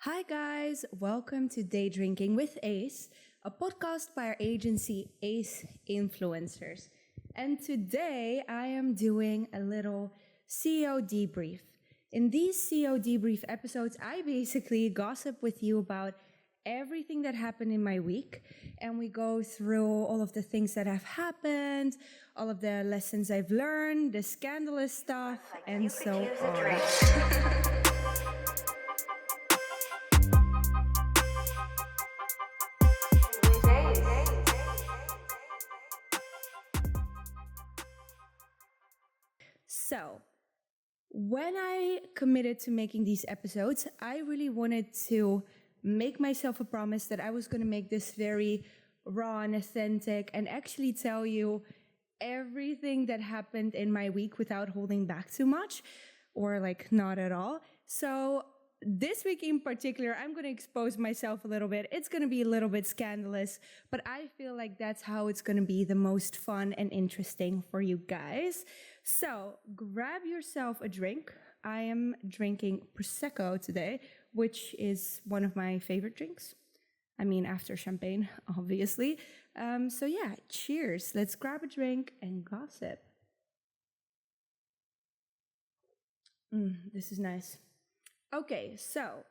Hi, guys. Welcome to Day Drinking with Ace, a podcast by our agency Ace Influencers. And today I am doing a little CEO debrief. In these CEO debrief episodes, I basically gossip with you about everything that happened in my week, and we go through all of the things that have happened, all of the lessons I've learned, the scandalous stuff, and so on. So, when I committed to making these episodes, I really wanted to make myself a promise that I was going to make this very raw and authentic and actually tell you everything that happened in my week without holding back too much or like not at all. So, this week in particular, I'm going to expose myself a little bit. It's going to be a little bit scandalous, but I feel like that's how it's going to be the most fun and interesting for you guys. So grab yourself a drink. I am drinking Prosecco today, which is one of my favorite drinks. I mean, after champagne, obviously. So yeah, cheers. Let's grab a drink and gossip. This is nice. Okay, so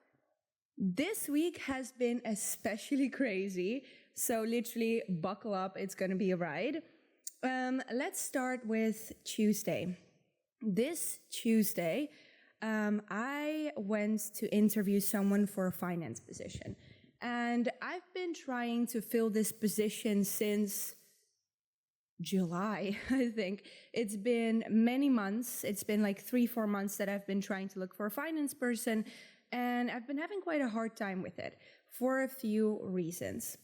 this week has been especially crazy. So literally buckle up, it's gonna be a ride. Let's start with Tuesday. This Tuesday, I went to interview someone for a finance position. And I've been trying to fill this position since July, I think. It's been many months. It's been like 3-4 months that I've been trying to look for a finance person, and I've been having quite a hard time with it for a few reasons.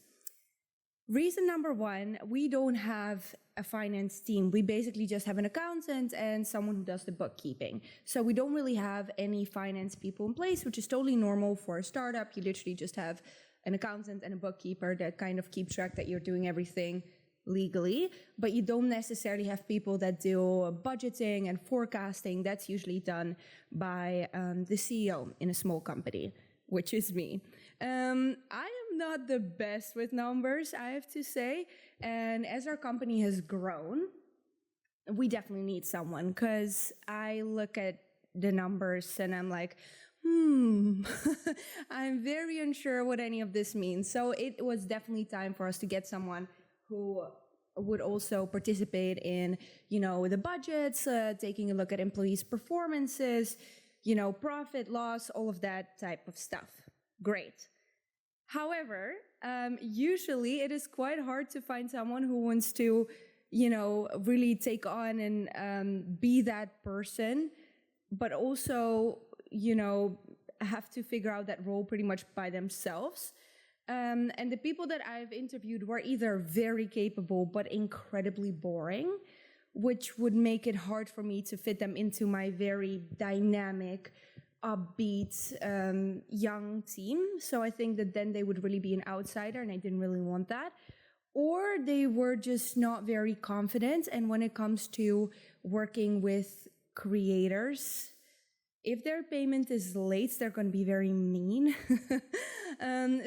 Reason number one, we don't have a finance team. We basically just have an accountant and someone who does the bookkeeping. So we don't really have any finance people in place, which is totally normal for a startup. You literally just have an accountant and a bookkeeper that kind of keep track that you're doing everything legally, but you don't necessarily have people that do budgeting and forecasting. That's usually done by the CEO in a small company, which is me. I am not the best with numbers, I have to say. And as our company has grown, we definitely need someone, because I look at the numbers and I'm like, I'm very unsure what any of this means. So it was definitely time for us to get someone who would also participate in, the budgets, taking a look at employees' performances, profit, loss, all of that type of stuff. Great. However, usually it is quite hard to find someone who wants to, really take on and be that person, but also, have to figure out that role pretty much by themselves. And the people that I've interviewed were either very capable but incredibly boring, which would make it hard for me to fit them into my very dynamic, upbeat, young team. So I think that then they would really be an outsider, and I didn't really want that. Or they were just not very confident. And when it comes to working with creators, if their payment is late, they're going to be very mean.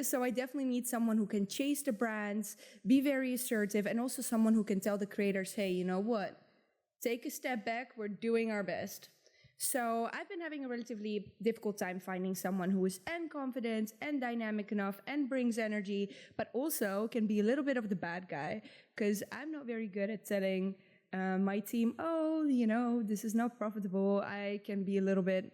So I definitely need someone who can chase the brands, be very assertive, and also someone who can tell the creators, hey, you know what? Take a step back. We're doing our best. So I've been having a relatively difficult time finding someone who is and confident and dynamic enough and brings energy, but also can be a little bit of the bad guy, because I'm not very good at telling my team, this is not profitable. I can be a little bit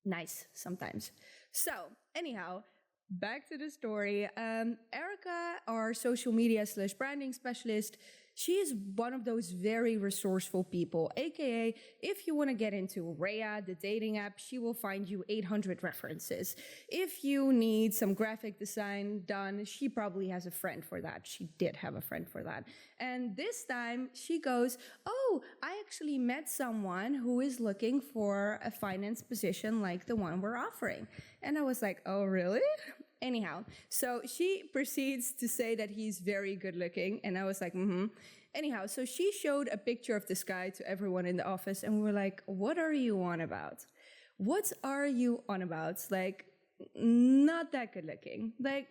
nice sometimes. So anyhow, back to the story. Erica, our social media / branding specialist, she is one of those very resourceful people, aka if you want to get into Raya, the dating app, she will find you 800 references. If you need some graphic design done, she probably has a friend for that. She did have a friend for that. And this time she goes, oh, I actually met someone who is looking for a finance position like the one we're offering. And I was like, oh, really? Anyhow, so she proceeds to say that he's very good looking, and I was like, Anyhow, so she showed a picture of this guy to everyone in the office, and we were like, what are you on about? What are you on about? Like, not that good looking. Like,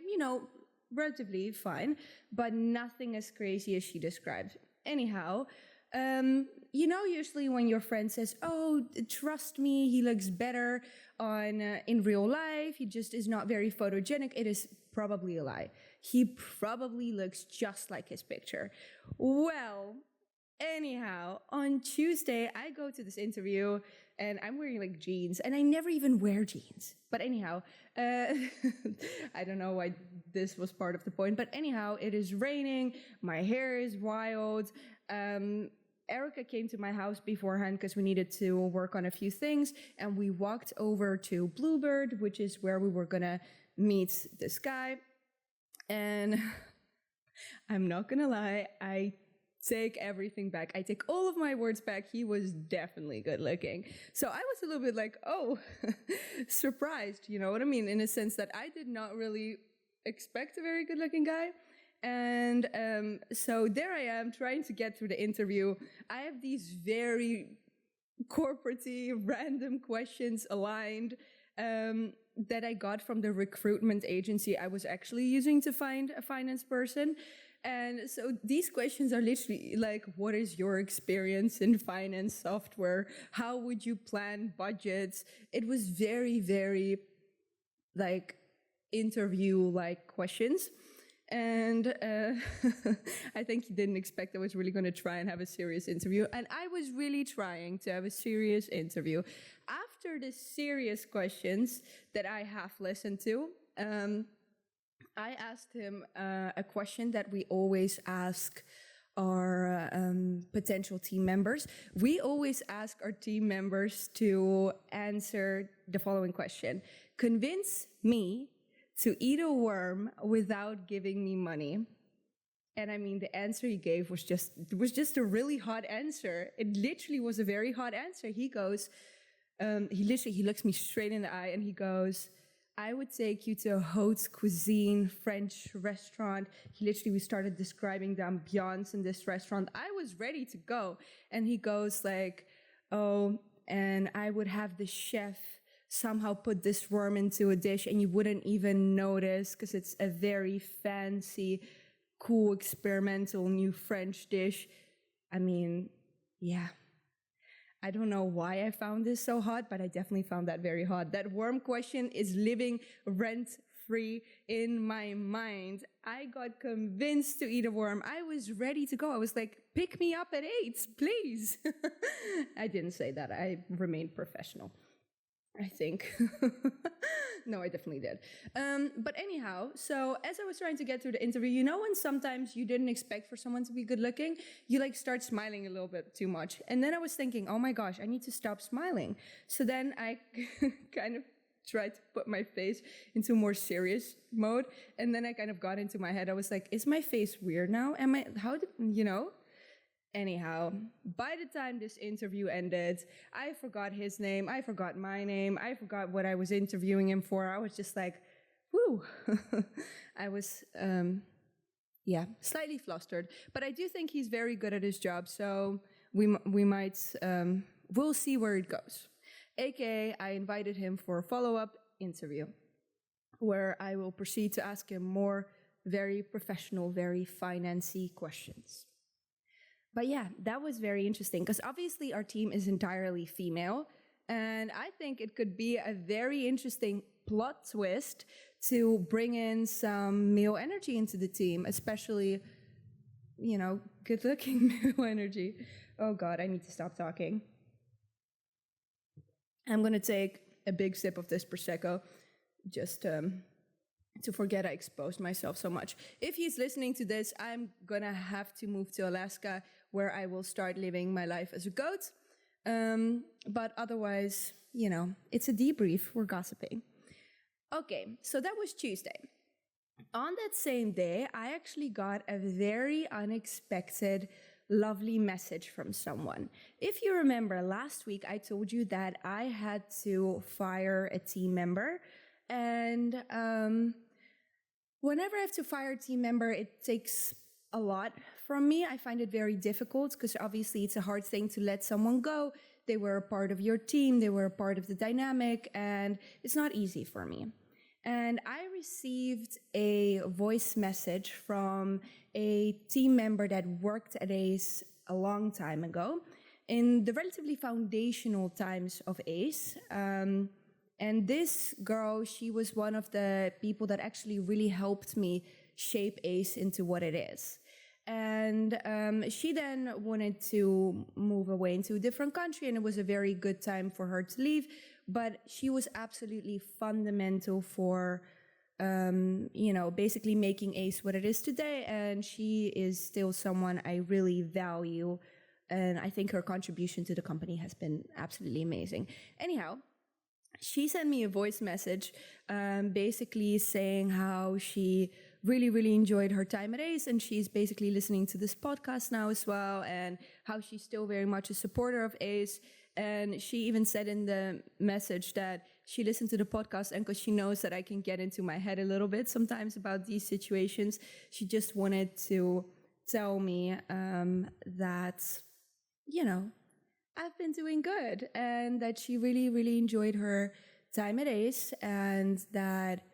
relatively fine, but nothing as crazy as she described. Anyhow, usually when your friend says, "Oh, trust me, he looks better on in real life. He just is not very photogenic." It is probably a lie. He probably looks just like his picture. Well, anyhow, on Tuesday, I go to this interview and I'm wearing like jeans, and I never even wear jeans. But anyhow, I don't know why this was part of the point. But anyhow, it is raining. My hair is wild. Erica came to my house beforehand because we needed to work on a few things, and we walked over to Bluebird, which is where we were gonna meet this guy. And I'm not gonna lie, I take everything back. I take all of my words back. He was definitely good looking. So I was a little bit like, oh, surprised, you know what I mean? In a sense that I did not really expect a very good looking guy. And so there I am trying to get through the interview. I have these very corporate-y, random questions aligned that I got from the recruitment agency I was actually using to find a finance person. And so these questions are literally like, what is your experience in finance software? How would you plan budgets? It was very, very like interview-like questions. And I think he didn't expect I was really going to try and have a serious interview. And I was really trying to have a serious interview. After the serious questions that I half listened to, I asked him a question that we always ask our potential team members. We always ask our team members to answer the following question. Convince me to eat a worm without giving me money. And I mean, the answer he gave was just a really hot answer. It literally was a very hot answer. He goes, he looks me straight in the eye and he goes, I would take you to a haute cuisine French restaurant. We started describing the ambiance in this restaurant. I was ready to go. And he goes like, oh, and I would have the chef somehow put this worm into a dish and you wouldn't even notice because it's a very fancy, cool, experimental new French dish. I mean, yeah. I don't know why I found this so hot, but I definitely found that very hot. That worm question is living rent-free in my mind. I got convinced to eat a worm. I was ready to go. I was like, pick me up at 8, please. I didn't say that. I remained professional, I think. No, I definitely did. But anyhow, so as I was trying to get through the interview, when sometimes you didn't expect for someone to be good looking, you like start smiling a little bit too much. And then I was thinking, oh my gosh, I need to stop smiling. So then I kind of tried to put my face into a more serious mode. And then I kind of got into my head. I was like, is my face weird now? Anyhow, by the time this interview ended, I forgot his name, I forgot my name, I forgot what I was interviewing him for. I was just like, whoo. I was, slightly flustered. But I do think he's very good at his job, so we might, we'll see where it goes. AKA, I invited him for a follow-up interview, where I will proceed to ask him more very professional, very financy questions. But yeah, that was very interesting because obviously our team is entirely female. And I think it could be a very interesting plot twist to bring in some male energy into the team, especially, good looking male energy. Oh God, I need to stop talking. I'm going to take a big sip of this Prosecco just to forget I exposed myself so much. If he's listening to this, I'm gonna have to move to Alaska where I will start living my life as a goat. But otherwise, it's a debrief. We're gossiping. Okay, so that was Tuesday. On that same day, I actually got a very unexpected, lovely message from someone. If you remember, last week I told you that I had to fire a team member. And whenever I have to fire a team member, it takes a lot from me. I find it very difficult because obviously it's a hard thing to let someone go. They were a part of your team. They were a part of the dynamic, and it's not easy for me. And I received a voice message from a team member that worked at ACE a long time ago, in the relatively foundational times of ACE. And this girl, she was one of the people that actually really helped me shape ACE into what it is. And she then wanted to move away into a different country, and it was a very good time for her to leave. But she was absolutely fundamental for, basically making ACE what it is today. And she is still someone I really value. And I think her contribution to the company has been absolutely amazing. Anyhow, she sent me a voice message basically saying how she really, really enjoyed her time at ACE, and she's basically listening to this podcast now as well, and how she's still very much a supporter of ACE. And she even said in the message that she listened to the podcast, and because she knows that I can get into my head a little bit sometimes about these situations, she just wanted to tell me that, I've been doing good, and that she really, really enjoyed her time at ACE, and that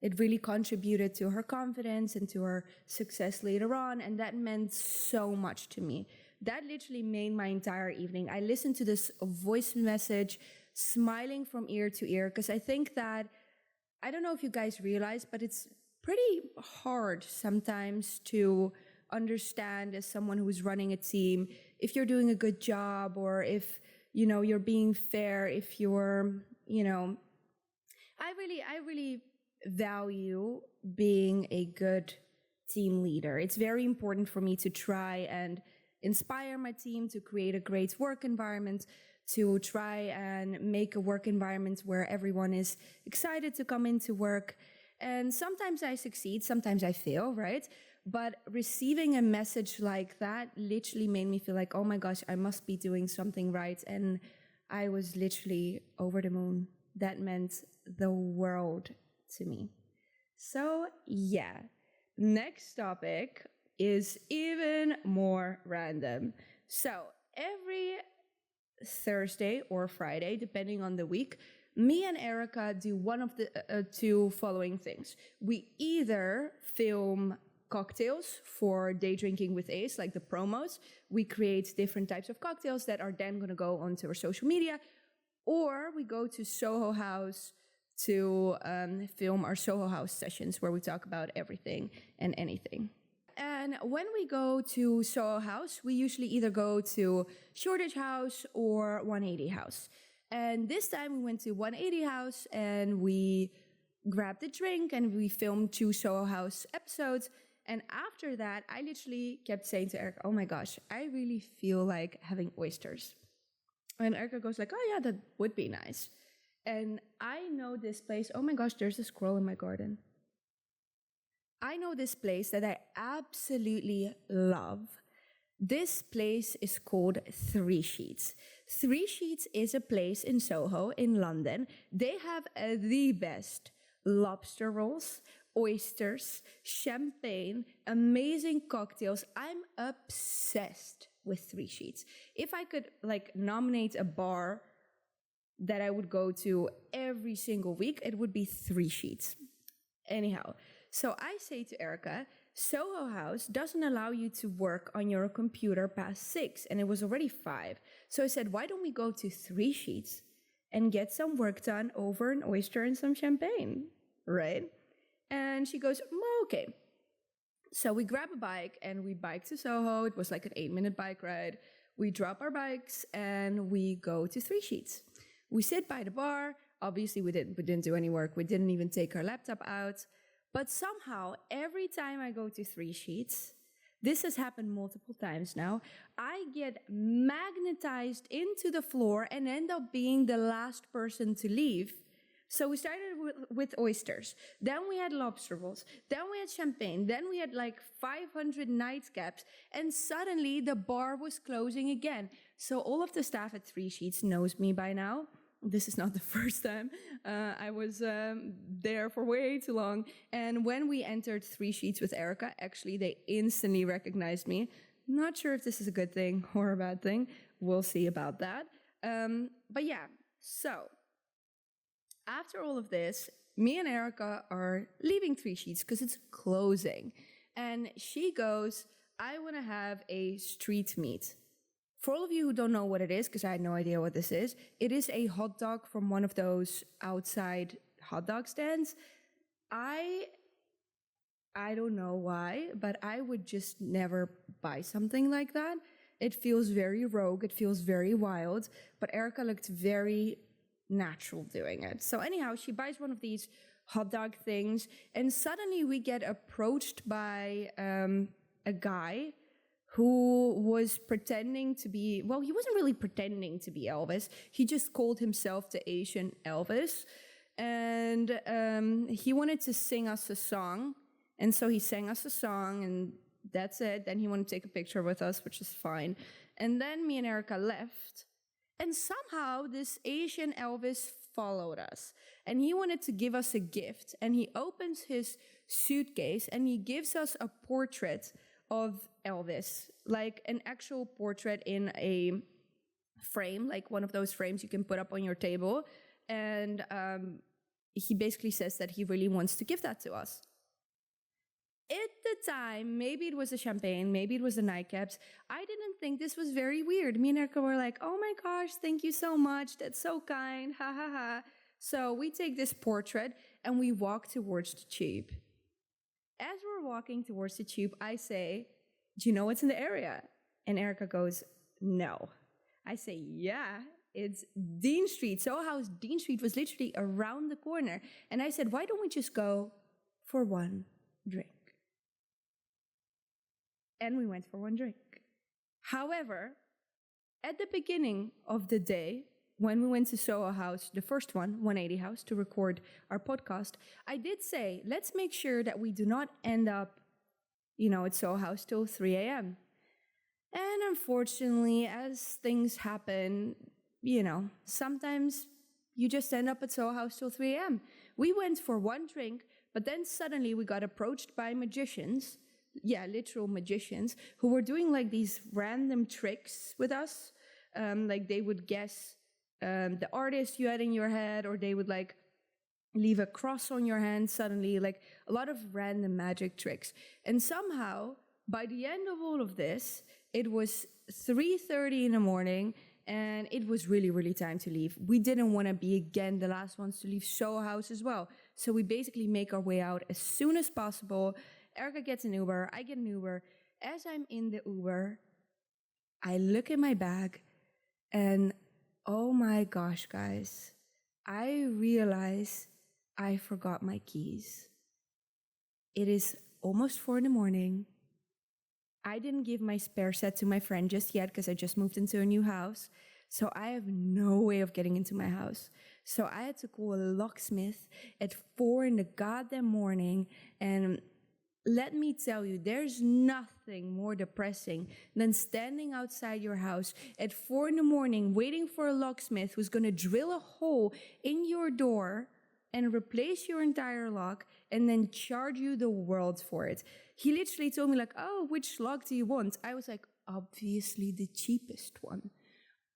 it really contributed to her confidence and to her success later on. And that meant so much to me. That literally made my entire evening. I listened to this voice message smiling from ear to ear, because I think that, I don't know if you guys realize, but it's pretty hard sometimes to understand as someone who's running a team if you're doing a good job, or if you're being fair, if you're I really value being a good team leader. It's very important for me to try and inspire my team to create a great work environment, to try and make a work environment where everyone is excited to come into work. And sometimes I succeed, sometimes I fail, right? But receiving a message like that literally made me feel like, oh my gosh, I must be doing something right. And I was literally over the moon. That meant the world to me. So yeah, next topic is even more random. So every Thursday or Friday, depending on the week, me and Erica do one of the two following things. We either film cocktails for Day Drinking with Ace, like the promos. We create different types of cocktails that are then going to go onto our social media, or we go to Soho House to film our Soho House sessions, where we talk about everything and anything. And when we go to Soho House, we usually either go to Shoreditch House or 180 House. And this time we went to 180 House, and we grabbed a drink, and we filmed 2 Soho House episodes. And after that, I literally kept saying to Erica, oh my gosh, I really feel like having oysters. And Erica goes like, oh yeah, that would be nice. And I know this place. Oh my gosh, there's a squirrel in my garden. I know this place that I absolutely love. This place is called Three Sheets. Three Sheets is a place in Soho in London. They have the best lobster rolls, oysters, champagne, amazing cocktails. I'm obsessed with Three Sheets. If I could nominate a bar that I would go to every single week, it would be Three Sheets. Anyhow, so I say to Erica, Soho House doesn't allow you to work on your computer past 6, and it was already 5. So I said, why don't we go to Three Sheets and get some work done over an oyster and some champagne, right? And she goes, okay. So we grab a bike and we bike to Soho. It was like an 8-minute bike ride. We drop our bikes and we go to Three Sheets. We sit by the bar. Obviously, we didn't do any work. We didn't even take our laptop out. But somehow, every time I go to Three Sheets, this has happened multiple times now, I get magnetized into the floor and end up being the last person to leave. So we started with oysters, then we had lobster rolls, then we had champagne, then we had 500 nightcaps, and suddenly the bar was closing again. So all of the staff at Three Sheets knows me by now. This is not the first time. I was there for way too long. And when we entered Three Sheets with Erica, actually, they instantly recognized me. Not sure if this is a good thing or a bad thing. We'll see about that. But yeah, so after all of this, me and Erica are leaving Three Sheets because it's closing. And she goes, I want to have a street meat. For all of you who don't know what it is, because I had no idea what this is, it is a hot dog from one of those outside hot dog stands. I don't know why, but I would just never buy something like that. It feels very rogue, it feels very wild, but Erica looked very natural doing it. So anyhow, she buys one of these hot dog things, and suddenly we get approached by a guy who was pretending to be, well, he wasn't really pretending to be Elvis. He just called himself the Asian Elvis. And he wanted to sing us a song. And so he sang us a song, and that's it. Then he wanted to take a picture with us, which is fine. And then me and Erica left. And somehow this Asian Elvis followed us. And he wanted to give us a gift. And he opens his suitcase and he gives us a portrait of Elvis, like an actual portrait in a frame, like one of those frames you can put up on your table. And he basically says that he really wants to give that to us. At the time, maybe it was the champagne, maybe it was the nightcaps, I didn't think this was very weird. Me and Erica were like, oh my gosh, thank you so much, that's so kind, ha ha ha. So we take this portrait and we walk towards the tube. As we're walking towards the tube, I say, do you know what's in the area? And Erica goes, no. I say, yeah, it's Dean Street. Soho House Dean Street was literally around the corner. And I said, why don't we just go for one drink? And we went for one drink. However, at the beginning of the day, when we went to Soho House, the first one, 180 House, to record our podcast, I did say, let's make sure that we do not end up, at Soho House till 3 a.m. And unfortunately, as things happen, sometimes you just end up at Soho House till 3 a.m. We went for one drink, but then suddenly we got approached by magicians, literal magicians, who were doing like these random tricks with us. Like they would guess the artist you had in your head, or they would like leave a cross on your hand suddenly, like a lot of random magic tricks. And somehow, by the end of all of this, it was 3:30 in the morning, and it was really, really time to leave. We didn't want to be, again, the last ones to leave Soho House as well. So we basically make our way out as soon as possible. Erica gets an Uber, I get an Uber. As I'm in the Uber, I look at my bag, and oh my gosh, guys, I realize I forgot my keys. It is almost 4 in the morning. I didn't give my spare set to my friend just yet because I just moved into a new house. So I have no way of getting into my house. So I had to call a locksmith at 4 in the goddamn morning. And let me tell you, there's nothing more depressing than standing outside your house at 4 in the morning waiting for a locksmith who's going to drill a hole in your door and replace your entire lock and then charge you the world for it. He literally told me like, oh, which lock do you want? I was like, obviously the cheapest one.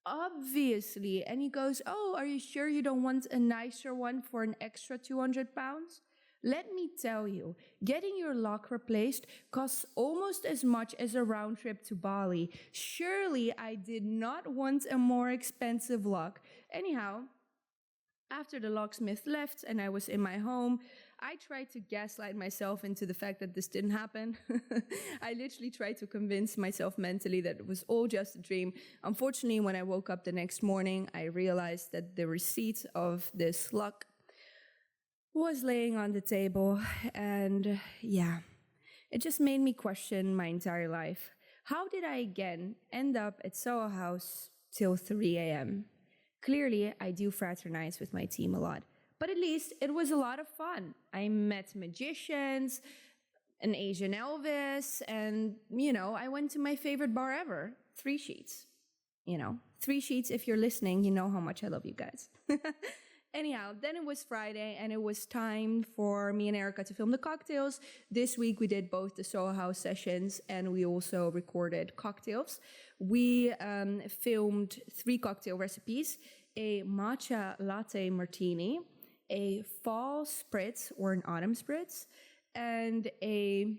Obviously. And he goes, oh, are you sure you don't want a nicer one for an extra 200 pounds? Let me tell you, getting your lock replaced costs almost as much as a round trip to Bali. Surely I did not want a more expensive lock. Anyhow, after the locksmith left and I was in my home, I tried to gaslight myself into the fact that this didn't happen. I literally tried to convince myself mentally that it was all just a dream. Unfortunately, when I woke up the next morning, I realized that the receipt of this lock was laying on the table, and it just made me question my entire life. How did I again end up at Soho House till 3 a.m.? Clearly, I do fraternize with my team a lot, but at least it was a lot of fun. I met magicians, an Asian Elvis, and, I went to my favorite bar ever, Three Sheets. 3 Sheets, if you're listening, you know how much I love you guys. Anyhow, then it was Friday, and it was time for me and Erica to film the cocktails. This week, we did both the Soho House sessions, and we also recorded cocktails. We filmed 3 cocktail recipes: a matcha latte martini, a fall spritz or an autumn spritz, and a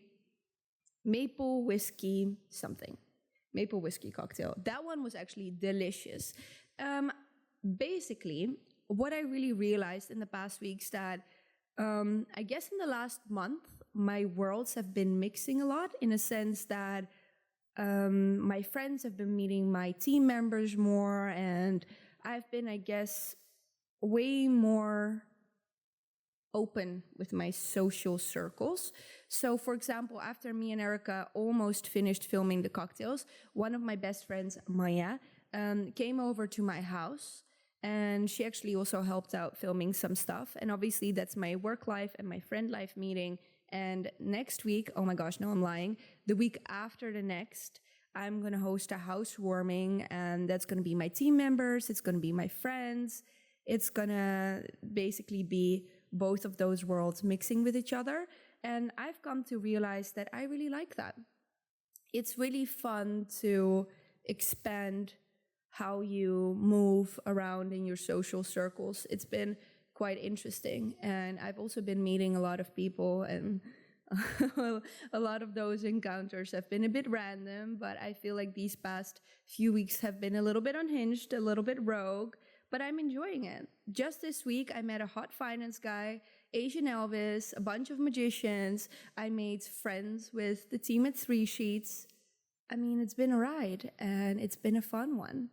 maple whiskey something. Maple whiskey cocktail. That one was actually delicious. Basically, what I really realized in the past weeks that I guess in the last month, my worlds have been mixing a lot in a sense that my friends have been meeting my team members more, and I've been, I guess, way more open with my social circles. So, for example, after me and Erica almost finished filming the cocktails, one of my best friends, Maya, came over to my house, and she actually also helped out filming some stuff. And obviously, that's my work life and my friend life meeting. And next week, oh my gosh, no, I'm lying. The week after the next, I'm going to host a housewarming, and that's going to be my team members. It's going to be my friends. It's going to basically be both of those worlds mixing with each other. And I've come to realize that I really like that. It's really fun to expand how you move around in your social circles. It's been quite interesting. And I've also been meeting a lot of people, and a lot of those encounters have been a bit random, but I feel like these past few weeks have been a little bit unhinged, a little bit rogue, but I'm enjoying it. Just this week, I met a hot finance guy, Asian Elvis, a bunch of magicians. I made friends with the team at Three Sheets. I mean, it's been a ride, and it's been a fun one.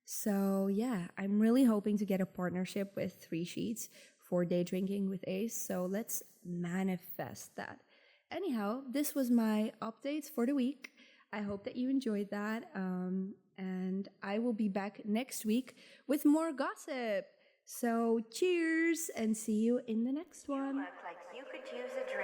So yeah, I'm really hoping to get a partnership with Three Sheets for day drinking with Ace. So let's manifest that. Anyhow, this was my updates for the week. I hope that you enjoyed that. And I will be back next week with more gossip. So cheers and see you in the next one. You look like you could use a drink.